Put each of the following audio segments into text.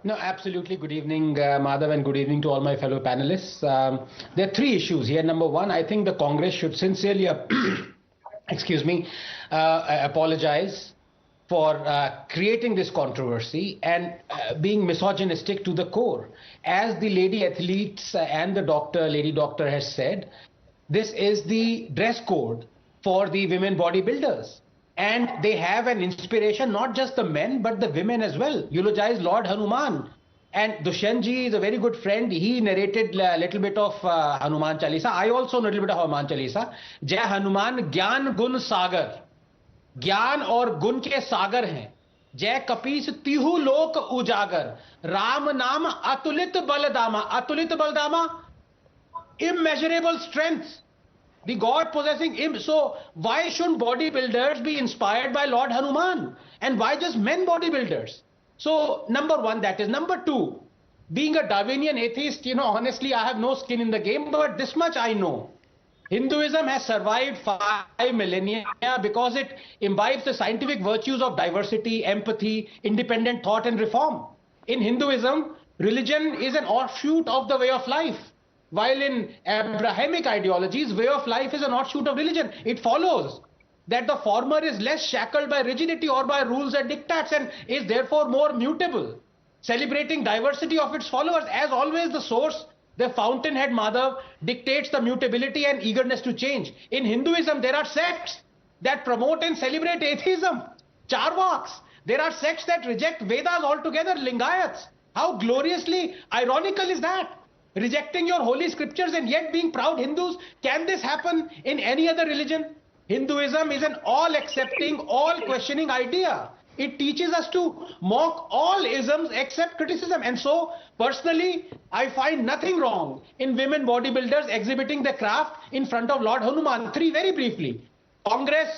No, absolutely. Good evening, Madhav, and good evening to all my fellow panelists. There are three issues here. Number one, I think the Congress should sincerely, excuse me, apologize for creating this controversy and being misogynistic to the core. As the lady athletes and the lady doctor has said, this is the dress code for the women bodybuilders. And they have an inspiration, not just the men, but the women as well. Eulogize Lord Hanuman. And Dushyantji is a very good friend. He narrated a little bit of Hanuman Chalisa. I also know a little bit of Hanuman Chalisa. Jai Hanuman Gyan Gun Sagar. ज्ञान और गुण के सागर हैं. जय कपीस तिहु लोक उजागर. राम नाम अतुलित बलदामा. अतुलित बलदामा, immeasurable strength. The God possessing him. So why shouldn't bodybuilders be inspired by Lord Hanuman? And why just men bodybuilders? So number one, that is. Number two, being a Darwinian atheist, honestly, I have no skin in the game, but this much I know. Hinduism has survived 5 millennia because it imbibes the scientific virtues of diversity, empathy, independent thought and reform. In Hinduism, religion is an offshoot of the way of life. While in Abrahamic ideologies, way of life is an offshoot of religion. It follows that the former is less shackled by rigidity or by rules and diktats and is therefore more mutable. Celebrating diversity of its followers, as always the source, the fountainhead Madhav, dictates the mutability and eagerness to change. In Hinduism, there are sects that promote and celebrate atheism. Charvaks. There are sects that reject Vedas altogether, Lingayats. How gloriously ironical is that? Rejecting your holy scriptures and yet being proud Hindus. Can this happen in any other religion? Hinduism is an all-accepting, all-questioning idea. It teaches us to mock all isms except criticism. And so, personally, I find nothing wrong in women bodybuilders exhibiting their craft in front of Lord Hanuman. Three, very briefly. Congress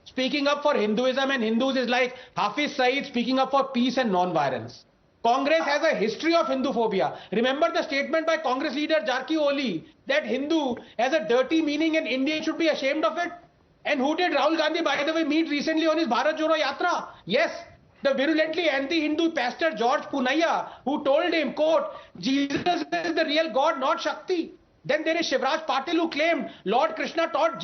speaking up for Hinduism and Hindus is like Hafiz Saeed speaking up for peace and non-violence. Congress has a history of Hinduphobia. Remember the statement by Congress leader Jarki Oli that Hindu has a dirty meaning and Indians should be ashamed of it? And who did Rahul Gandhi, by the way, meet recently on his Bharat Jodo Yatra? Yes, the virulently anti-Hindu pastor George Punaiya, who told him, quote, Jesus is the real God, not Shakti. Then there is Shivraj Patil, who claimed Lord Krishna taught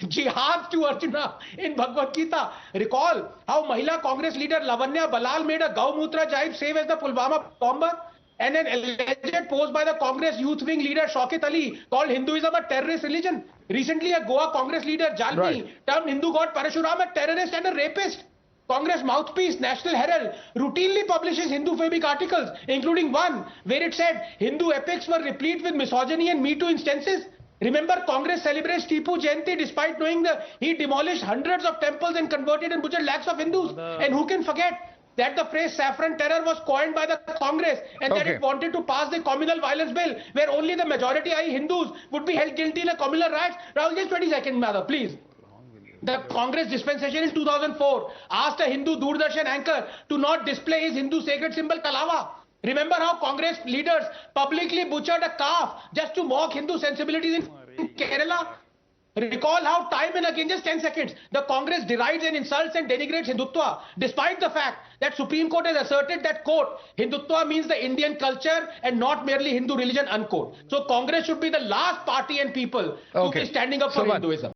jihad to Arjuna in Bhagavad Gita. Recall how Mahila Congress leader Lavanya Balal made a Gaumutra jibe same as the Pulwama bomber, and an alleged post by the Congress youth wing leader Shaukat Ali called Hinduism a terrorist religion. Recently, a Goa Congress leader Jalmi termed Hindu god Parashuram a terrorist and a rapist. Congress mouthpiece National Herald routinely publishes Hindu-phobic articles, including one where it said Hindu epics were replete with misogyny and Me Too instances. Remember, Congress celebrates Tipu Jayanti despite knowing that he demolished hundreds of temples and converted and butchered lakhs of Hindus. And who can forget that the phrase saffron terror was coined by the Congress and that it wanted to pass the communal violence bill where only the majority, i.e. Hindus, would be held guilty in a communal riots. Rahul, just 20 seconds, Madhav, please. The Congress dispensation in 2004 asked a Hindu Doordarshan anchor to not display his Hindu sacred symbol Kalava. Remember how Congress leaders publicly butchered a calf just to mock Hindu sensibilities in Kerala? Recall how time and again, just 10 seconds, the Congress derides and insults and denigrates Hindutva, despite the fact that Supreme Court has asserted that, quote, Hindutva means the Indian culture and not merely Hindu religion, unquote. So Congress should be the last party and people to be standing up for Hinduism.